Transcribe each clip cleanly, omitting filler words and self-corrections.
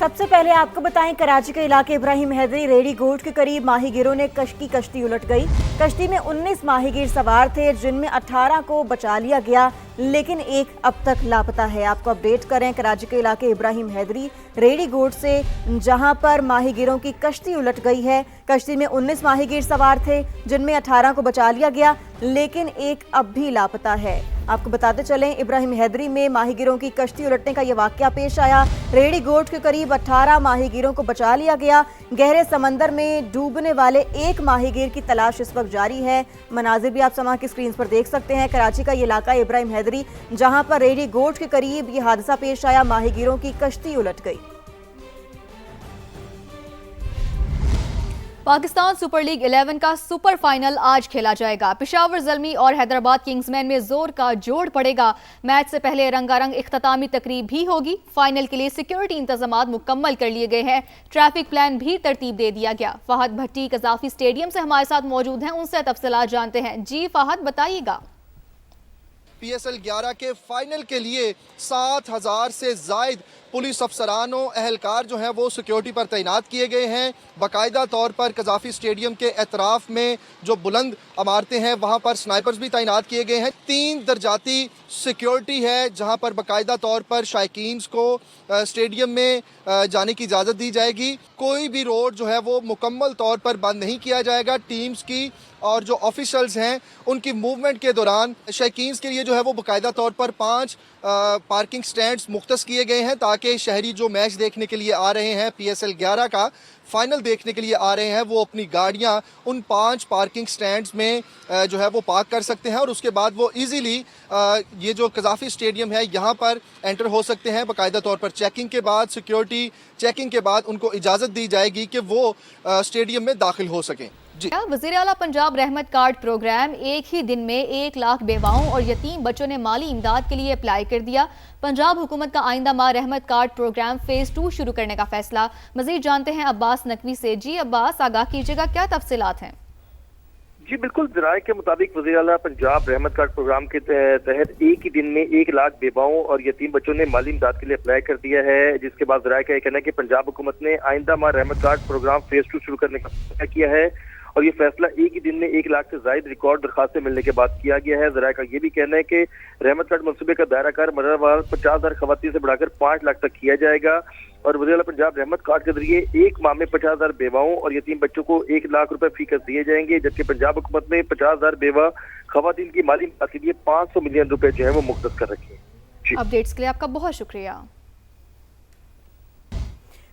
سب سے پہلے آپ کو بتائیں کراچی کے علاقے ابراہیم حیدری ریڈی گوٹ کے قریب ماہی گیروں نے کشتی الٹ گئی۔ کشتی میں 19 ماہی گیر سوار تھے جن میں 18 کو بچا لیا گیا لیکن ایک اب تک لاپتہ ہے۔ آپ کو اپڈیٹ کریں کراچی کے علاقے ابراہیم حیدری ریڈی گوٹ سے جہاں پر ماہی گیروں کی کشتی الٹ گئی ہے۔ کشتی میں 19 ماہی گیر سوار تھے جن میں 18 کو بچا لیا گیا لیکن ایک اب بھی لاپتہ ہے۔ آپ کو بتاتے چلیں ابراہیم حیدری میں ماہی گیروں کی کشتی الٹنے کا یہ واقعہ پیش آیا۔ ریڈی گوٹ کے قریب 18 ماہی گیروں کو بچا لیا گیا۔ گہرے سمندر میں ڈوبنے والے ایک ماہی گیر کی تلاش اس وقت جاری ہے۔ مناظر بھی آپ سماع کی سکرین پر دیکھ سکتے ہیں۔ کراچی کا یہ علاقہ ابراہیم حیدری جہاں پر ریڈی گوٹ کے قریب یہ حادثہ پیش آیا، ماہی گیروں کی کشتی الٹ گئی۔ پاکستان سپر لیگ 11 کا سپر فائنل آج کھیلا جائے گا۔ پشاور زلمی اور حیدرآباد کنگز مین میں زور کا جوڑ پڑے گا۔ میچ سے پہلے رنگا رنگ اختتامی تقریب بھی ہوگی۔ فائنل کے لیے سیکیورٹی انتظامات مکمل کر لیے گئے ہیں۔ ٹریفک پلان بھی ترتیب دے دیا گیا۔ فہد بھٹی قذافی اسٹیڈیم سے ہمارے ساتھ موجود ہیں، ان سے تفصیلات جانتے ہیں۔ جی فہد، بتائیے گا۔ پی ایس ایل 11 کے فائنل کے لیے 7,000 سے زائد پولیس افسران و اہلکار جو ہیں وہ سیکیورٹی پر تعینات کیے گئے ہیں۔ باقاعدہ طور پر قذافی اسٹیڈیم کے اطراف میں جو بلند عمارتیں ہیں وہاں پر سنائپرز بھی تعینات کیے گئے ہیں۔ 3 درجاتی سیکیورٹی ہے جہاں پر باقاعدہ طور پر شائقین کو اسٹیڈیم میں جانے کی اجازت دی جائے گی۔ کوئی بھی روڈ جو ہے وہ مکمل طور پر بند نہیں کیا جائے گا۔ ٹیمز کی اور جو آفیشلز ہیں ان کی موومنٹ کے دوران شائقین کے لیے جو ہے وہ باقاعدہ طور پر 5 پارکنگ سٹینڈز مختص کیے گئے ہیں تاکہ شہری جو میچ دیکھنے کے لیے آ رہے ہیں پی ایس ایل 11 کا فائنل دیکھنے کے لیے آ رہے ہیں وہ اپنی گاڑیاں ان 5 پارکنگ سٹینڈز میں جو ہے وہ پارک کر سکتے ہیں اور اس کے بعد وہ ایزیلی یہ جو قذافی اسٹیڈیم ہے یہاں پر انٹر ہو سکتے ہیں۔ باقاعدہ طور پر چیکنگ کے بعد سیکیورٹی چیکنگ کے بعد ان کو اجازت دی جائے گی کہ وہ اسٹیڈیم میں داخل ہو سکیں۔ وزیر اعلیٰ پنجاب رحمت کارڈ پروگرام ایک ہی دن میں 1 لاکھ بیواؤں اور یتیم بچوں نے مالی امداد کے لیے اپلائی کر دیا۔ پنجاب حکومت کا آئندہ ماہ رحمت کارڈ پروگرام فیز 2 شروع کرنے کا فیصلہ۔ مزید جانتے ہیں عباس نقوی سے۔ جی عباس، آگاہ کیجیے گا، کیا تفصیلات ہیں؟ جی بالکل، ذرائع کے مطابق وزیر اعلیٰ پنجاب رحمت کارڈ پروگرام کے تحت ایک ہی دن میں 1 لاکھ بیواؤں اور یتیم بچوں نے مالی امداد کے لیے اپلائی کر دیا ہے، جس کے بعد ذرائع کا یہ کہنا ہے کہ پنجاب حکومت نے آئندہ ماہ رحمت کارڈ پروگرام فیز 2 شروع کرنے کا فیصلہ کیا ہے اور یہ فیصلہ ایک ہی دن میں 1 لاکھ سے زائد ریکارڈ درخواستیں ملنے کے بعد کیا گیا ہے۔ ذرائع کا یہ بھی کہنا ہے کہ رحمت کارڈ منصوبے کا دائرہ کار مرحلہ وار 50,000 خواتین سے بڑھا کر 5 لاکھ تک کیا جائے گا اور وزیر اعلیٰ پنجاب رحمت کارڈ کے ذریعے ایک ماہ میں 50,000 بیواؤں اور یتیم بچوں کو 1 لاکھ روپے فی کس دیے جائیں گے، جبکہ پنجاب حکومت نے 50,000 بیوہ خواتین کی مالی امداد کے لیے 500 ملین روپے جو ہے وہ مختص کر رکھے ہیں۔ اپڈیٹس کے لیے آپ کا بہت شکریہ۔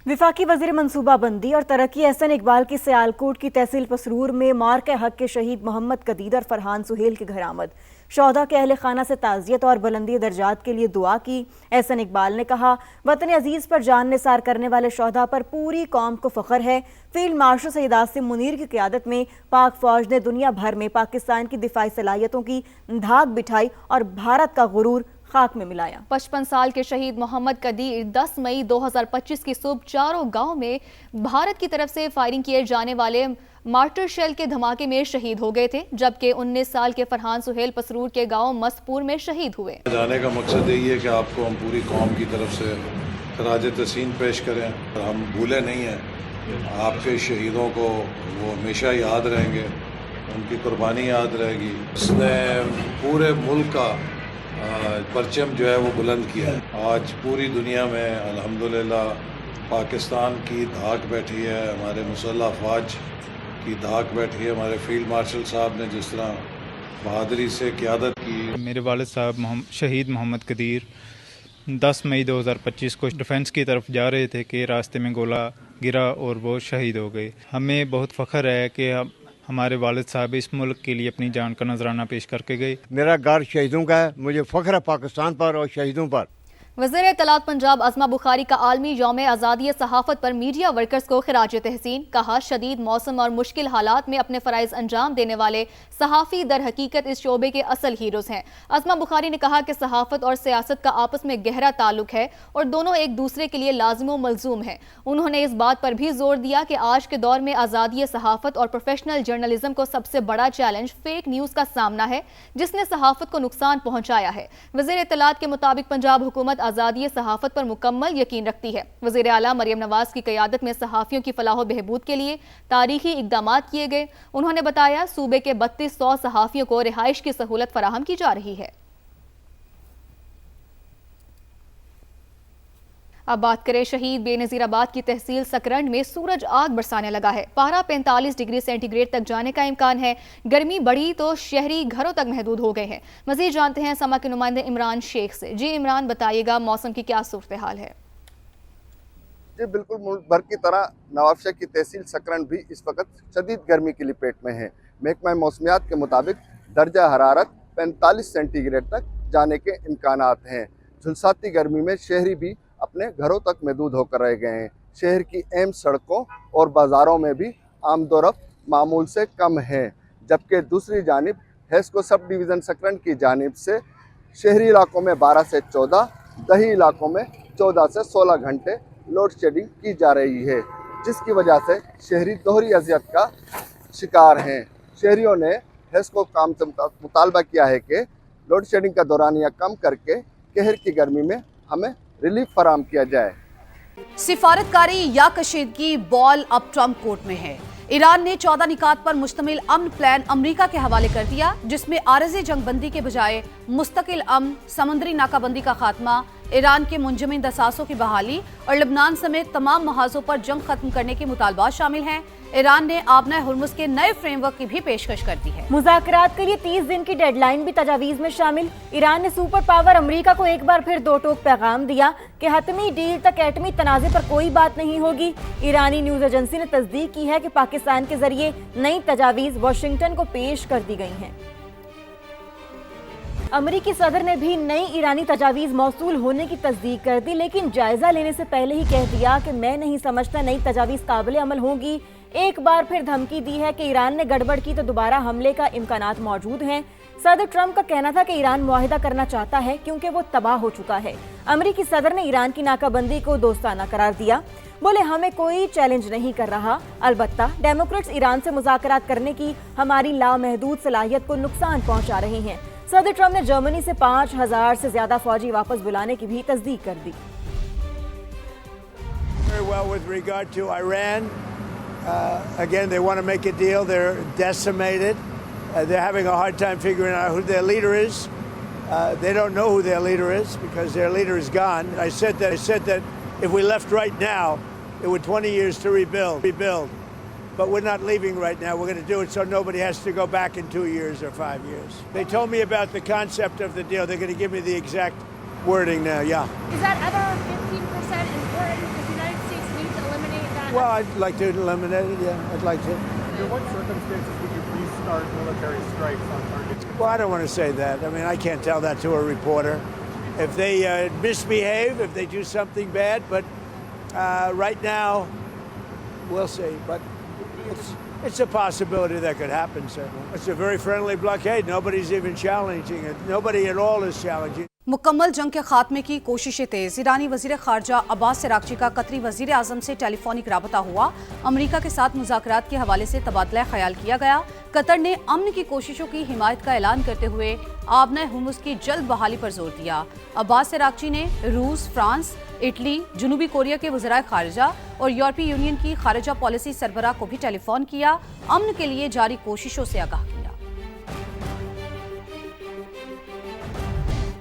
وفاقی وزیر منصوبہ بندی اور ترقی احسن اقبال کی سیالکوٹ کی تحصیل پسرور میں مارکہ حق کے شہید محمد قدیر اور فرحان سہیل کے گھر آمد۔ شہداء کے اہل خانہ سے تعزیت اور بلندی درجات کے لیے دعا کی۔ احسن اقبال نے کہا، وطن عزیز پر جان نثار کرنے والے شہداء پر پوری قوم کو فخر ہے۔ فیلڈ مارشل سید عاصم منیر کی قیادت میں پاک فوج نے دنیا بھر میں پاکستان کی دفاعی صلاحیتوں کی دھاک بٹھائی اور بھارت کا غرور خاک میں ملایا۔ 55 سال کے شہید محمد قدیر 10 مئی 2025 کی صبح چاروں گاؤں میں بھارت کی طرف سے فائرنگ کیے جانے والے مارٹر شیل کے دھماکے میں شہید ہو گئے تھے، جبکہ 19 سال کے فرحان سہیل پسرور کے گاؤں مستپور میں شہید ہوئے۔ جانے کا مقصد یہی ہے کہ آپ کو ہم پوری قوم کی طرف سے خراج تحسین پیش کریں، ہم بھولے نہیں ہیں آپ کے شہیدوں کو، وہ ہمیشہ یاد رہیں گے، ان کی قربانی یاد رہے گی۔ اس نے پورے ملک کا پرچم جو ہے وہ بلند کیا ہے۔ آج پوری دنیا میں الحمدللہ پاکستان کی دھاک بیٹھی ہے، ہمارے مسلح افواج کی دھاک بیٹھی ہے۔ ہمارے فیلڈ مارشل صاحب نے جس طرح بہادری سے قیادت کی۔ میرے والد صاحب شہید محمد قدیر 10 مئی 2025 کو ڈیفنس کی طرف جا رہے تھے کہ راستے میں گولہ گرا اور وہ شہید ہو گئے۔ ہمیں بہت فخر ہے کہ ہمارے والد صاحب اس ملک کے لیے اپنی جان کا نذرانہ پیش کر کے گئے۔ میرا گھر شہیدوں کا ہے، مجھے فخر ہے پاکستان پر اور شہیدوں پر۔ وزیر اطلاعات پنجاب عظمہ بخاری کا عالمی یوم آزادی صحافت پر میڈیا ورکرز کو خراج تحسین۔ کہا، شدید موسم اور مشکل حالات میں اپنے فرائض انجام دینے والے صحافی در حقیقت اس شعبے کے اصل ہیروز ہیں۔ عظمہ بخاری نے کہا کہ صحافت اور سیاست کا آپس میں گہرا تعلق ہے اور دونوں ایک دوسرے کے لیے لازم و ملزوم ہیں۔ انہوں نے اس بات پر بھی زور دیا کہ آج کے دور میں آزادی صحافت اور پروفیشنل جرنلزم کو سب سے بڑا چیلنج فیک نیوز کا سامنا ہے، جس نے صحافت کو نقصان پہنچایا ہے۔ وزیر اطلاعات کے مطابق پنجاب حکومت आज़ादी सहाफ़त पर मुकम्मल यकीन रखती है। वज़ीर आला मरियम नवाज की क़यादत में सहाफ़ियों की फलाह व बहबूद के लिए तारीखी इक़दामात किए गए। उन्होंने बताया सूबे के 3200 सहाफ़ियों को रिहाइश की सहूलत फराहम की जा रही है। अब बात करें शहीद बेनज़ीराबाद की तहसील सकरंड में सूरज आग बरसाने लगा है। पारा 45 डिग्री सेंटीग्रेड तक जाने का इम्कान है। गर्मी बढ़ी तो शहरी घरों तक महदूद हो गए हैं। मज़ीद जानते हैं समा के नुमाइंदे इमरान शेख से। जी इमरान, बताइएगा मौसम की क्या सूरत हाल है? जी बिल्कुल, मुल्क भर की तरह नवाबशाह की तहसील सकरंड भी इस वक्त शदीद गर्मी की लपेट में है। महकमा मौसमियात के मुताबिक दर्जा हरारत 45 सेंटीग्रेड तक जाने के इम्कानात हैं। झुलसाती गर्मी में शहरी भी अपने घरों तक महदूद होकर रह गए हैं। शहर की अहम सड़कों और बाज़ारों में भी आमदोरफ्त मामूल से कम है, जबकि दूसरी जानिब हेस्को सब डिवीज़न सकरंड की जानिब से शहरी इलाकों में 12 से 14, दही इलाकों में 14 से 16 घंटे लोड शेडिंग की जा रही है, जिसकी वजह से शहरी दोहरी अज़ियत का शिकार हैं। शहरियों ने हेस्को काम से मुतालबा किया है कि लोड शेडिंग का दौरानिया कम करके कहर की गर्मी में हमें रिलीफ फराहम किया जाए। सिफारतकारी या कशीदगी बॉल अब ट्रंप कोर्ट में है। ईरान ने 14 निकात पर मुश्तमिल अमन प्लान अमरीका के हवाले कर दिया, जिसमें आरज़ी जंगबंदी के बजाय मुस्तकिल अमन, समुद्री नाकाबंदी का खात्मा, ईरान के मुंजमिन दसासों की बहाली और लबनान समेत तमाम महाजों पर जंग खत्म करने के मुतालबात शामिल हैं। ईरान ने आबना हुर्मुज़ के नए फ्रेमवर्क की भी पेशकश कर दी है। मुज़ाकरात के लिए 30 दिन की डेडलाइन भी तजावीज़ में शामिल। ईरान ने सुपर पावर अमेरिका को एक बार फिर दो टोक पैगाम दिया कि हतमी डील तक एटमी तनाज़े पर कोई बात नहीं होगी। ईरानी न्यूज़ एजेंसी ने तस्दीक की है कि पाकिस्तान के जरिए नई तजावीज़ वाशिंगटन को पेश कर दी गई हैं। अमरीकी सदर ने भी नई ईरानी तजावीज़ मौसूल होने की तस्दीक कर दी, लेकिन जायज़ा लेने से पहले ही कह दिया कि मैं नहीं समझता नई तजावीज़ काबिल अमल होंगी। एक बार फिर धमकी दी है कि ईरान ने गड़बड़ की तो दोबारा हमले का इम्कानात मौजूद हैं। सदर ट्रंप का कहना था कि ईरान मुआहिदा करना चाहता है क्योंकि वो तबाह हो चुका है। अमरीकी सदर ने ईरान की नाकाबंदी को दोस्ताना करार दिया। बोले हमें कोई चैलेंज नहीं कर रहा, अलबत्ता डेमोक्रेट्स ईरान से मुज़ाकरात करने की हमारी लामहदूद सलाहियत को नुकसान पहुंचा रहे हैं। सदर ट्रंप ने जर्मनी से 5000 से ज्यादा फौजी वापस बुलाने की भी तस्दीक कर दी। Again, they want to make a deal. They're decimated. They're having a hard time figuring out who their leader is. They don't know who their leader is because their leader is gone. I said that if we left right now, it would 20 years to rebuild. But we're not leaving right now. We're going to do it so nobody has to go back in 2 years or 5 years. They told me about the concept of the deal. They're going to give me the exact wording now. Yeah. Is that other 15% important? Does the United States need to eliminate that? Well, I'd like to eliminate it. Yeah, I'd like to. Under what circumstances would you please start military strikes on targets? Well, I don't want to say that. I mean, I can't tell that to a reporter. If they misbehave, if they do something bad, but right now, we'll see. But it's a possibility that could happen, certainly. It's a very friendly blockade. Nobody's even challenging it. Nobody at all is challenging. मुकम्मल जंग के खात्मे की कोशिशें तेज। ईरानी वजीर खारजा Abbas Araghchi का कतरी वजीर आजम से टेलीफोनिक राबता हुआ। अमरीका के साथ मुज़ाकरात के हवाले से तबादला ख्याल किया गया। कतर ने अमन की कोशिशों की हिमायत का ऐलान करते हुए आबना हुर्मुज़ की जल्द बहाली पर जोर दिया। अब्बास अरागची ने रूस, फ्रांस, इटली, जनूबी कोरिया के वज़राए खारजा और यूरोपीय यूनियन की खारजा पॉलिसी सरबराह को भी टेलीफोन किया। अमन के लिए जारी कोशिशों से आगाह किया।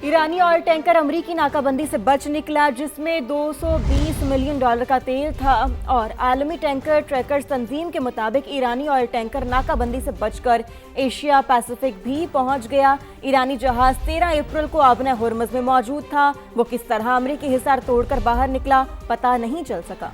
ईरानी ऑयल टैंकर अमरीकी नाकाबंदी से बच निकला, जिसमें $220 मिलियन का तेल था और आलमी टैंकर ट्रैकर्स तंजीम के मुताबिक ईरानी ऑयल टैंकर नाकाबंदी से बचकर एशिया पैसिफिक भी पहुंच गया। ईरानी जहाज 13 अप्रैल को आबना हुर्मुज़ में मौजूद था। वो किस तरह अमरीकी हिसार तोड़कर बाहर निकला, पता नहीं चल सका।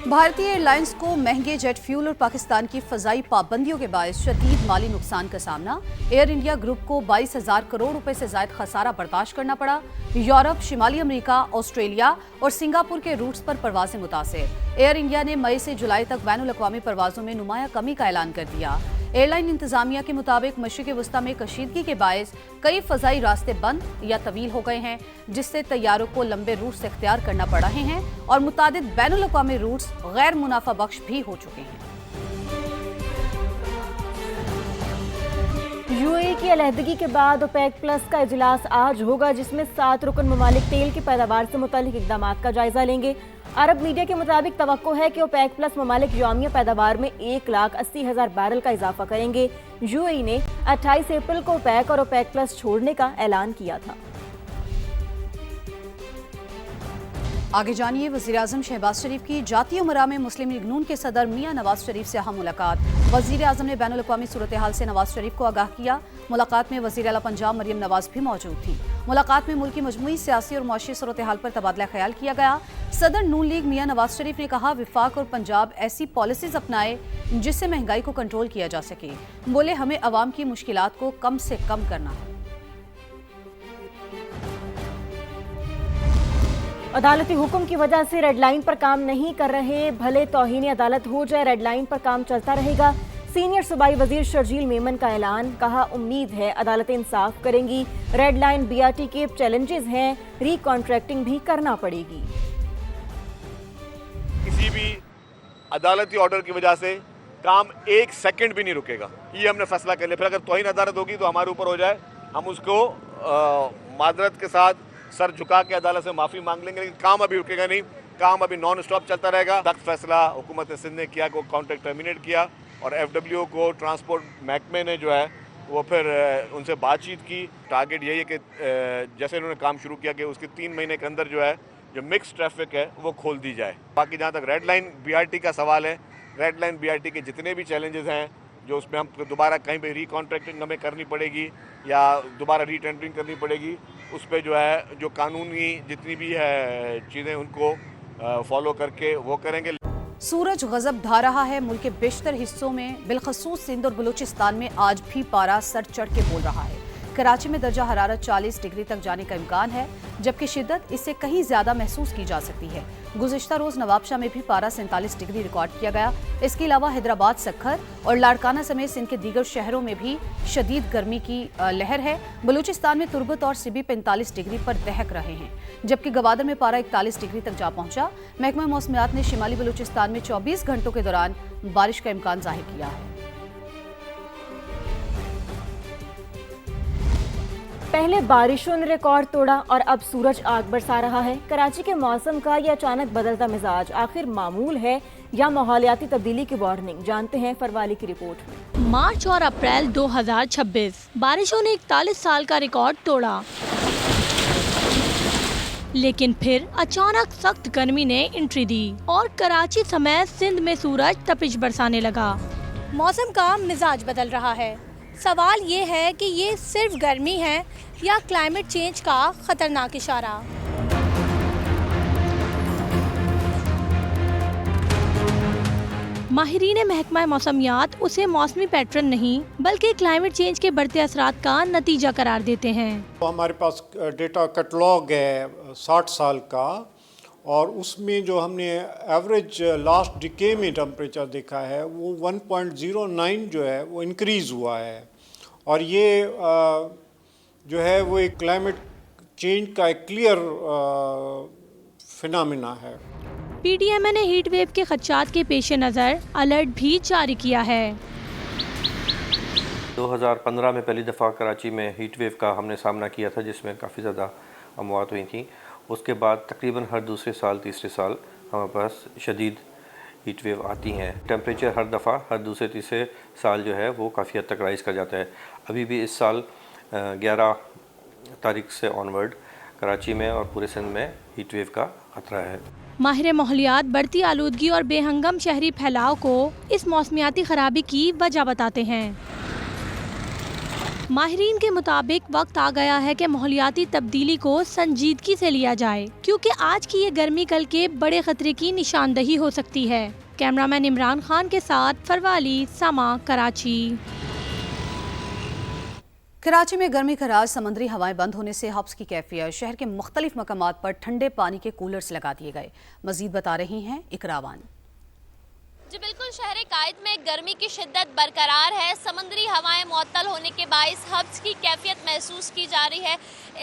भारतीय एयरलाइंस को महंगे जेट फ्यूल और पाकिस्तान की फ़ज़ाई पाबंदियों के बायस शदीद माली नुकसान का सामना। एयर इंडिया ग्रुप को 22,000 करोड़ रुपए से ज़ायद खसारा बर्दाश्त करना पड़ा। यूरोप, शिमाली अमेरिका, ऑस्ट्रेलिया और सिंगापुर के रूट्स पर परवाजें मुतासिर। एयर इंडिया ने मई से जुलाई तक बैनुल अक़वामी परवाज़ों में नुमाया कमी का ऐलान कर दिया। एयरलाइन इंतजामिया के मुताबिक मशरिक़ वस्ता में कशीदगी के बायस कई फ़ज़ाई रास्ते बंद या तवील हो गए हैं, जिससे तैयारों को लंबे रूट्स इख्तियार करना पड़ रहे हैं और मुतादिद बैनुल अक़वामी रूट्स गैर मुनाफा बख्श भी हो चुके हैं। यूएई की अलहदगी के बाद ओपेक प्लस का इजलास आज होगा, जिसमें 7 रुकन ममालिक तेल की पैदावार से मुतालिक इक़दामात का जायजा लेंगे। अरब मीडिया के मुताबिक तवक्को है कि ओपेक प्लस ममालिक यौमिया पैदावार में 1,80,000 बैरल का इजाफा करेंगे। यूएई ने 28 अप्रैल को ओपेक और ओपेक प्लस छोड़ने का ऐलान किया था। आगे जानिए, वज़ीर-ए-आज़म शहबाज शरीफ की जाती उमरा में मुस्लिम लीग नून के सदर मियां नवाज शरीफ से अहम मुलाकात। वज़ीर-ए-आज़म ने बैनुल अक़वामी सूरत हाल से नवाज शरीफ को आगाह किया। मुलाकात में वज़ीर आला पंजाब मरियम नवाज भी मौजूद थी। मुलाकात में मुल्क की मजमूई सियासी और मुआशी सूरत हाल पर तबादला ख्याल किया गया। सदर नून लीग मियां नवाज शरीफ ने कहा, विफाक और पंजाब ऐसी पॉलिसीज अपनाए जिससे महंगाई को कंट्रोल किया जा सके। बोले, हमें अवाम की मुश्किलात को कम से कम करना है। अदालती हुक्म की वजह से रेड लाइन पर काम नहीं कर रहे, भले तौहीन अदालत हो जाए, रेड लाइन पर काम चलता रहेगा। सीनियर सूबाई वजीर शर्जील मेमन का ऐलान, कहा उम्मीद है अदालतें इंसाफ करेंगी। रेड लाइन बीआरटी के चैलेंजेस हैं, रिकॉन्ट्रैक्टिंग भी करना पड़ेगी। किसी भी अदालती ऑर्डर की वजह से काम 1 सेकंड भी नहीं रुकेगा, ये हमने फैसला कर लिया। फिर अगर तौहीन अदालत होगी तो हमारे ऊपर हो जाए, हम उसको मादरत के साथ सर झुका के अदालत से माफ़ी मांग लेंगे, लेकिन काम अभी रुकेगा नहीं। काम अभी नॉन स्टॉप चलता रहेगा। सख्त फैसला हुकूमत सिंध ने किया को कॉन्ट्रैक्ट टर्मिनेट किया, और FWO को ट्रांसपोर्ट महकमे ने जो है वो फिर उनसे बातचीत की। टारगेट यही है कि जैसे उन्होंने काम शुरू किया कि उसके 3 महीने के अंदर जो है जो मिक्स ट्रैफिक है वो खोल दी जाए। बाकी जहाँ तक रेड लाइन BRT का सवाल है, रेड लाइन BRT के जितने भी चैलेंजेस हैं, जो उसमें हम दोबारा कहीं पे रिकॉन्ट्रैक्टिंग हमें करनी पड़ेगी या दोबारा रीटेंडरिंग करनी पड़ेगी, उस पर जो है जो कानूनी जितनी भी है चीज़ें उनको फॉलो करके वो करेंगे। सूरज गजब ढा रहा है। मुल्क के बेशतर हिस्सों में बिलखसूस सिंध और बलूचिस्तान में आज भी पारा सर चढ़ के बोल रहा है। कराची में दर्जा हरारत 40 डिग्री तक जाने का इम्कान है, जबकि शिद्दत इससे कहीं ज्यादा महसूस की जा सकती है। गुज़िश्ता रोज नवाबशाह में भी पारा 47 डिग्री रिकॉर्ड किया गया। इसके अलावा हैदराबाद, सक्खर और लाड़काना समेत सिंध के दीगर शहरों में भी शदीद गर्मी की लहर है। बलूचिस्तान में तुर्बत और सिबी 45 डिग्री पर दहक रहे हैं, जबकि गवादर में पारा 41 डिग्री तक जा पहुंचा। महकमा मौसमियात ने शिमाली बलूचिस्तान में 24 घंटों के दौरान बारिश का इम्कान जाहिर किया है। पहले बारिशों ने रिकॉर्ड तोड़ा और अब सूरज आग बरसा रहा है। कराची के मौसम का यह अचानक बदलता मिजाज आखिर मामूल है या माहौलियाती तब्दीली की वार्निंग, जानते हैं फरवाली की रिपोर्ट में। मार्च और अप्रैल 2026 बारिशों ने 41 साल का रिकॉर्ड तोड़ा, लेकिन फिर अचानक सख्त गर्मी ने एंट्री दी और कराची समेत सिंध में सूरज तपिश बरसाने लगा। मौसम का मिजाज बदल रहा है। सवाल ये है कि ये सिर्फ गर्मी है या क्लाइमेट चेंज का खतरनाक इशारा। माहिरीन महकमा मौसमियात उसे मौसमी पैटर्न नहीं बल्कि क्लाइमेट चेंज के बढ़ते असरात का नतीजा करार देते हैं। तो हमारे पास डेटा कैटलॉग है 60 साल का, और उसमें जो हमने एवरेज लास्ट डिके में टेम्परेचर देखा है वो 1.09 जो है वो इंक्रीज़ हुआ है, और ये जो है वो एक क्लाइमेट चेंज का एक क्लियर फिनोमेना है। PDMA ने हीट वेव के खदशात के पेश नज़र अलर्ट भी जारी किया है। 2015 में पहली दफ़ा कराची में हीट वेव का हमने सामना किया था, जिसमें काफ़ी ज़्यादा अमवात हुई थी। उसके बाद तकरीबन हर दूसरे साल तीसरे साल हमारे पास शदीद हीट वेव आती हैं। टेम्परेचर हर दफ़ा हर दूसरे तीसरे साल जो है वो काफ़ी हद तक राइज़ कर जाता है। अभी भी इस साल 11 तारीख से ऑनवर्ड कराची में और पूरे सिंध में हीट वेव का खतरा है। माहिर माहौलियात बढ़ती आलूदगी और बेहंगम शहरी फैलाव को इस मौसमियाती खराबी की वजह बताते हैं। माहिरीन के मुताबिक वक्त आ गया है कि माहौलियाती तब्दीली को संजीदगी से लिया जाए, क्योंकि आज की ये गर्मी कल के बड़े खतरे की निशानदही हो सकती है। कैमरामैन इमरान खान के साथ फरवाली, समा, कराची। कराची में गर्मी का राज समंदरी हवाएं बंद होने से हब्स की कैफियत। शहर के मुख्तलिफ मकामात पर ठंडे पानी के कूलर्स लगा दिए गए। मजीद बता रही हैं इकरावान। जी बिल्कुल, शहर कायद में गर्मी की शिद्दत बरकरार है। समंदरी हवाएं मुअत्तल होने के बाइस हब्स की कैफियत महसूस की जा रही है।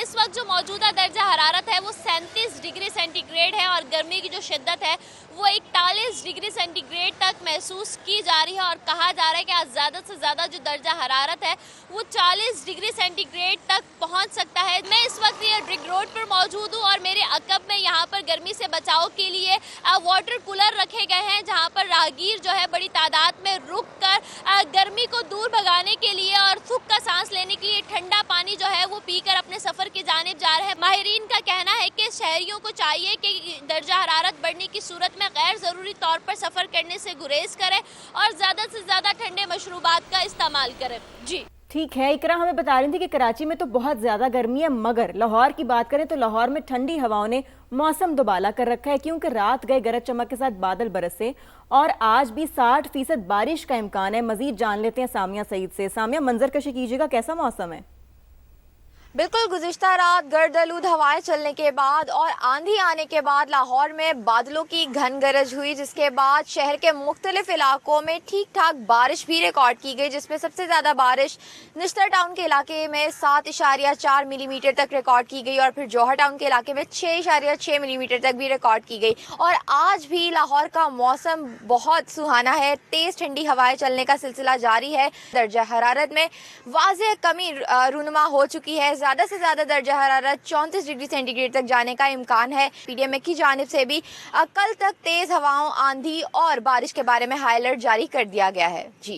इस वक्त जो मौजूदा दर्जा हरारत है वो 37 डिग्री सेंटीग्रेड है और गर्मी की जो शिद्दत है वो 41 डिग्री सेंटीग्रेड तक महसूस की जा रही है और कहा जा रहा है कि आज ज़्यादा से ज़्यादा जो दर्जा हरारत है वो 40 डिग्री सेंटीग्रेड तक पहुंच सकता है। मैं इस वक्त ये रिंग रोड पर मौजूद हूँ और मेरे अकब में यहाँ पर गर्मी से बचाव के लिए वाटर कूलर रखे गए हैं, जहाँ पर राहगीर जो है बड़ी तादाद में रुक कर गर्मी को दूर भगाने के लिए और सुख का सांस लेने के लिए ठंडा पानी जो है वो पीकर अपने सफ़र की जानिब जा रहे हैं। माहिरीन का कहना है कि शहरियों को चाहिए कि दर्जा हरारत बढ़ने की सूरत में गैर ज़रूरी तौर पर सफ़र करने से गुरेज करें और ज़्यादा से ज़्यादा ठंडे मशरूबात का इस्तेमाल करें। जी ठीक है, इकरा हमें बता रही थी कि कराची में तो बहुत ज़्यादा गर्मी है, मगर लाहौर की बात करें तो लाहौर में ठंडी हवाओं ने मौसम दुबाला कर रखा है, क्योंकि रात गए गरज चमक के साथ बादल बरसे और आज भी 60% बारिश का इम्कान है। मजीद जान लेते हैं सामिया सईद से। सामिया, मंजर कशी कीजिएगा, कैसा मौसम है? बिल्कुल, गुज़िश्ता रात गर्द-आलूद हवाएं चलने के बाद और आंधी आने के बाद लाहौर में बादलों की घन गरज हुई, जिसके बाद शहर के मुख्तलिफ इलाकों में ठीक ठाक बारिश भी रिकॉर्ड की गई, जिसमें सबसे ज़्यादा बारिश निश्तर टाउन के इलाके में 7.4 मिलीमीटर तक रिकॉर्ड की गई और फिर जौहर टाउन के इलाके में 6.6 मिलीमीटर तक भी रिकॉर्ड की गई। और आज भी लाहौर का मौसम बहुत सुहाना है, तेज़ ठंडी हवाएं चलने का सिलसिला जारी है। दर्जा हरारत में वाज़ेह कमी रूनुमा हो चुकी है, ज़्यादा से ज़्यादा दर्जा हरारत 34 डिग्री सेंटीग्रेड तक जाने का इम्कान है। पीडीएमए की जानिब से भी कल तक तेज़ हवाओं, आंधी और बारिश के बारे में हाई अलर्ट जारी कर दिया गया है। जी